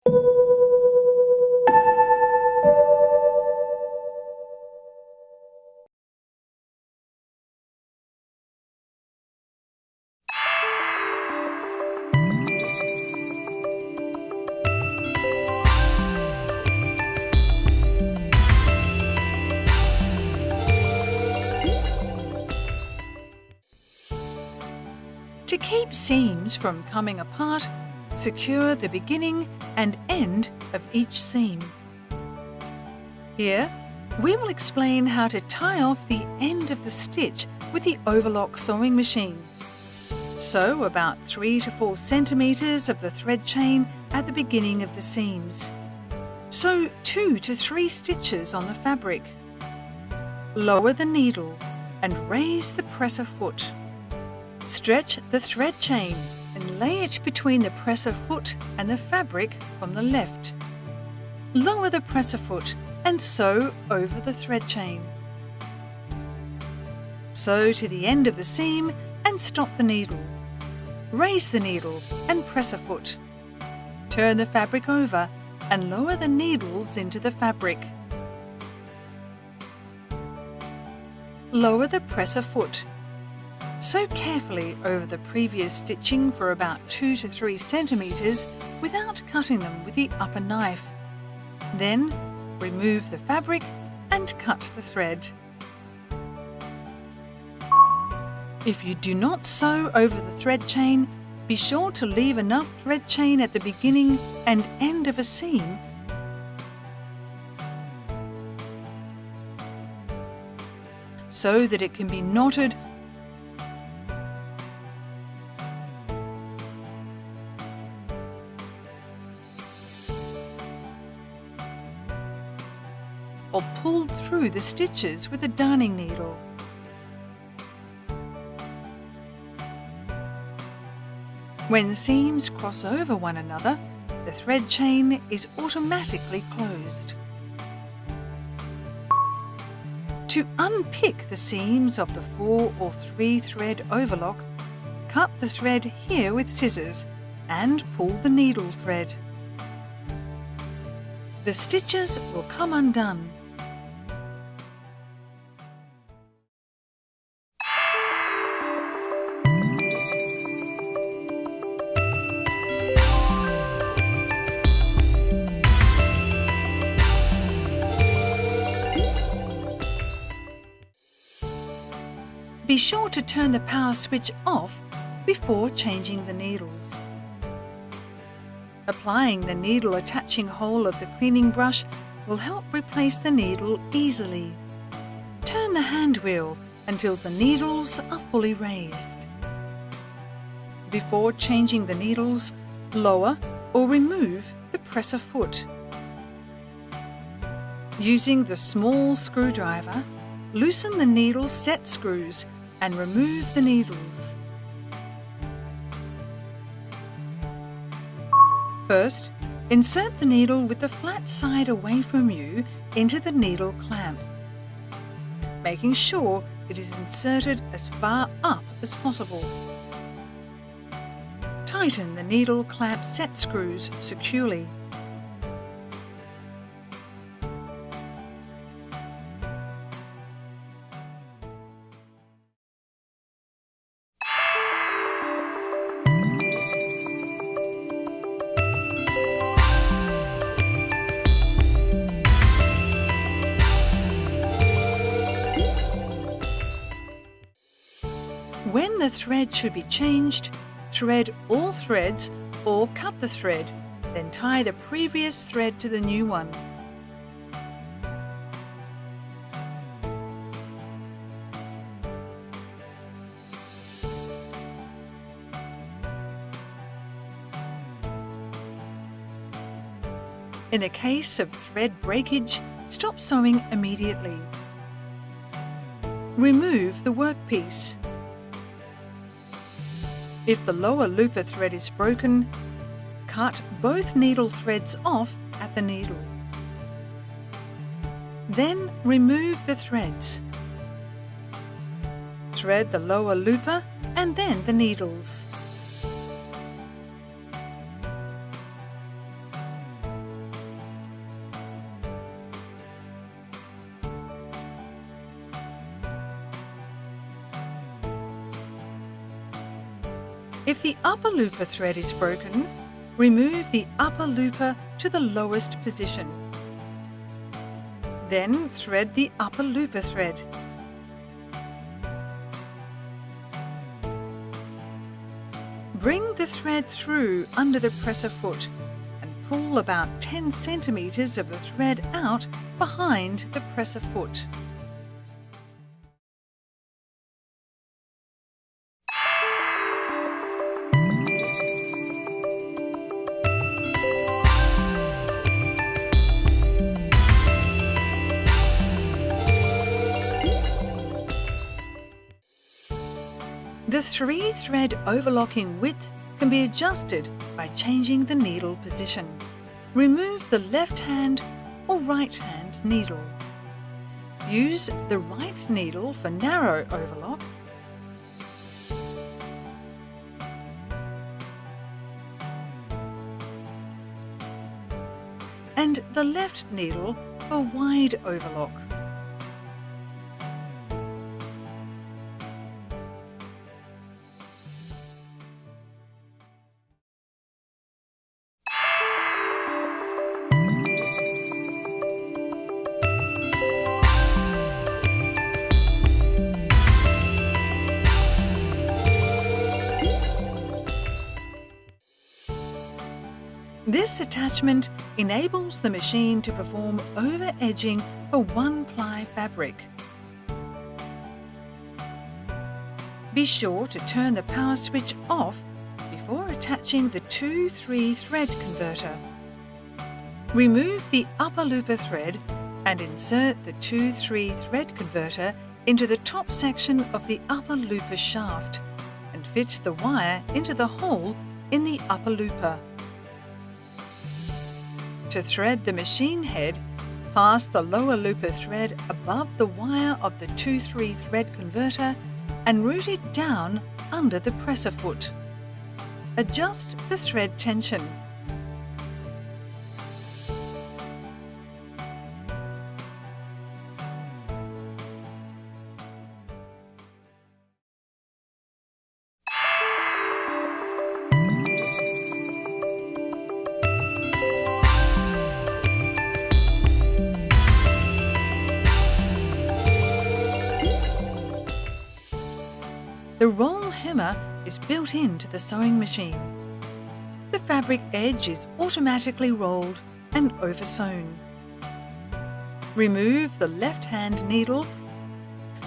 To keep seams from coming apart, secure the beginning and end of each seam. Here, we will explain how to tie off the end of the stitch with the overlock sewing machine. Sew about 3 to 4 centimeters of the thread chain at the beginning of the seams. Sew 2 to 3 stitches on the fabric. Lower the needle and raise the presser foot. Stretch the thread chain and lay it between the presser foot and the fabric from the left. Lower the presser foot and sew over the thread chain. Sew to the end of the seam and stop the needle. Raise the needle and presser foot. Turn the fabric over and lower the needles into the fabric. Lower the presser foot. Sew carefully over the previous stitching for about 2 to 3 centimeters without cutting them with the upper knife. Then, remove the fabric and cut the thread. If you do not sew over the thread chain, be sure to leave enough thread chain at the beginning and end of a seam so that it can be knotted or pulled through the stitches with a darning needle. When seams cross over one another, the thread chain is automatically closed. To unpick the seams of the 4 or 3 thread overlock, cut the thread here with scissors and pull the needle thread. The stitches will come undone. Be sure to turn the power switch off before changing the needles. Applying the needle attaching hole of the cleaning brush will help replace the needle easily. Turn the hand wheel until the needles are fully raised. Before changing the needles, lower or remove the presser foot. Using the small screwdriver, loosen the needle set screws and remove the needles. First, insert the needle with the flat side away from you into the needle clamp, making sure it is inserted as far up as possible. Tighten the needle clamp set screws securely. When the thread should be changed, thread all threads or cut the thread, then tie the previous thread to the new one. In the case of thread breakage, stop sewing immediately. Remove the workpiece. If the lower looper thread is broken, cut both needle threads off at the needle. Then remove the threads. Thread the lower looper and then the needles. If the upper looper thread is broken, remove the upper looper to the lowest position. Then thread the upper looper thread. Bring the thread through under the presser foot and pull about 10 centimeters of the thread out behind the presser foot. The 3-thread overlocking width can be adjusted by changing the needle position. Remove the left hand or right hand needle. Use the right needle for narrow overlock and the left needle for wide overlock. This attachment enables the machine to perform over-edging for 1-ply fabric. Be sure to turn the power switch off before attaching the 2-3 thread converter. Remove the upper looper thread and insert the 2-3 thread converter into the top section of the upper looper shaft and fit the wire into the hole in the upper looper. To thread the machine head, pass the lower looper thread above the wire of the 2-3 thread converter and route it down under the presser foot. Adjust the thread tension. The roll hemmer is built into the sewing machine. The fabric edge is automatically rolled and oversewn. Remove the left-hand needle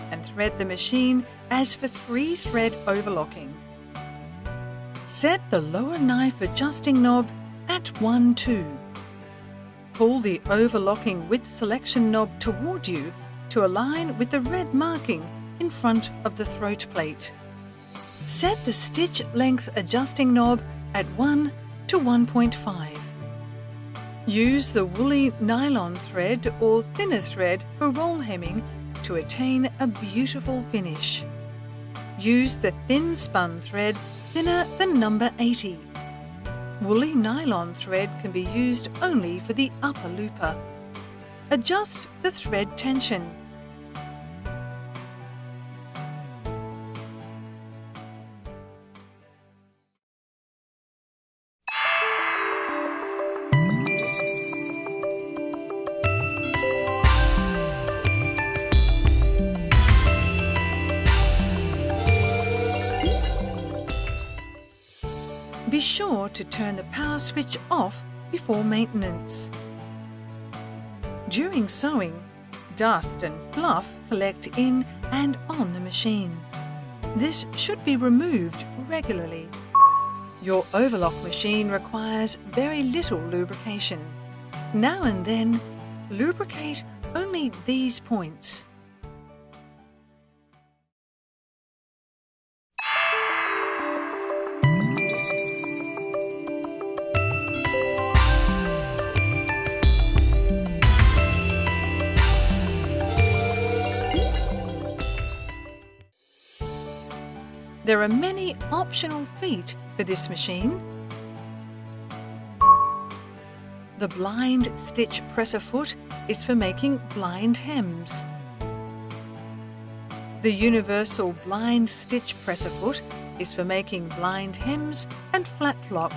and thread the machine as for 3-thread overlocking. Set the lower knife adjusting knob at 1-2. Pull the overlocking width selection knob toward you to align with the red marking in front of the throat plate. Set the stitch length adjusting knob at 1 to 1.5. Use the woolly nylon thread or thinner thread for roll hemming to attain a beautiful finish. Use the thin spun thread thinner than number 80. Woolly nylon thread can be used only for the upper looper. Adjust the thread tension. Be sure to turn the power switch off before maintenance. During sewing, dust and fluff collect in and on the machine. This should be removed regularly. Your overlock machine requires very little lubrication. Now and then, lubricate only these points. There are many optional feet for this machine. The blind stitch presser foot is for making blind hems. The universal blind stitch presser foot is for making blind hems and flat lock.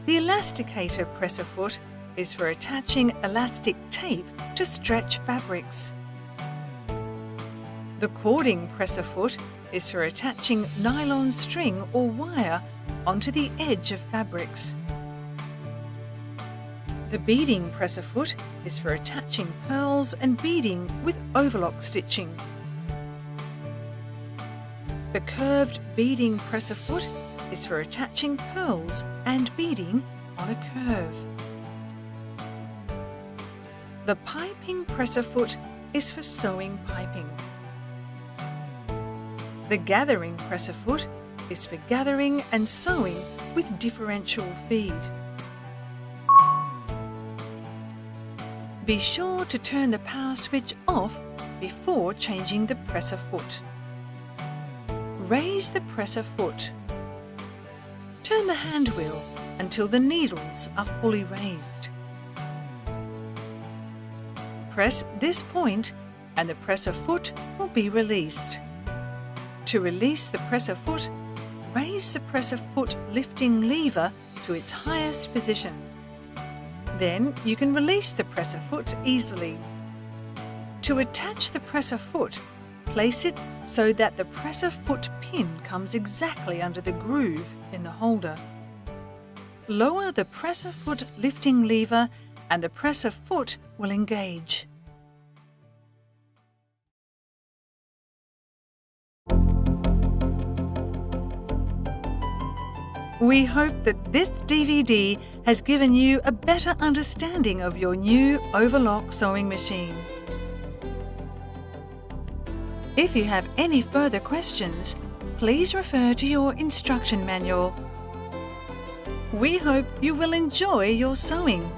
The elasticator presser foot is for attaching elastic tape to stretch fabrics. The cording presser foot is for attaching nylon string or wire onto the edge of fabrics. The beading presser foot is for attaching pearls and beading with overlock stitching. The curved beading presser foot is for attaching pearls and beading on a curve. The piping presser foot is for sewing piping. The gathering presser foot is for gathering and sewing with differential feed. Be sure to turn the power switch off before changing the presser foot. Raise the presser foot. Turn the hand wheel until the needles are fully raised. Press this point and the presser foot will be released. To release the presser foot, raise the presser foot lifting lever to its highest position. Then you can release the presser foot easily. To attach the presser foot, place it so that the presser foot pin comes exactly under the groove in the holder. Lower the presser foot lifting lever and the presser foot will engage. We hope that this DVD has given you a better understanding of your new Overlok sewing machine. If you have any further questions, please refer to your instruction manual. We hope you will enjoy your sewing.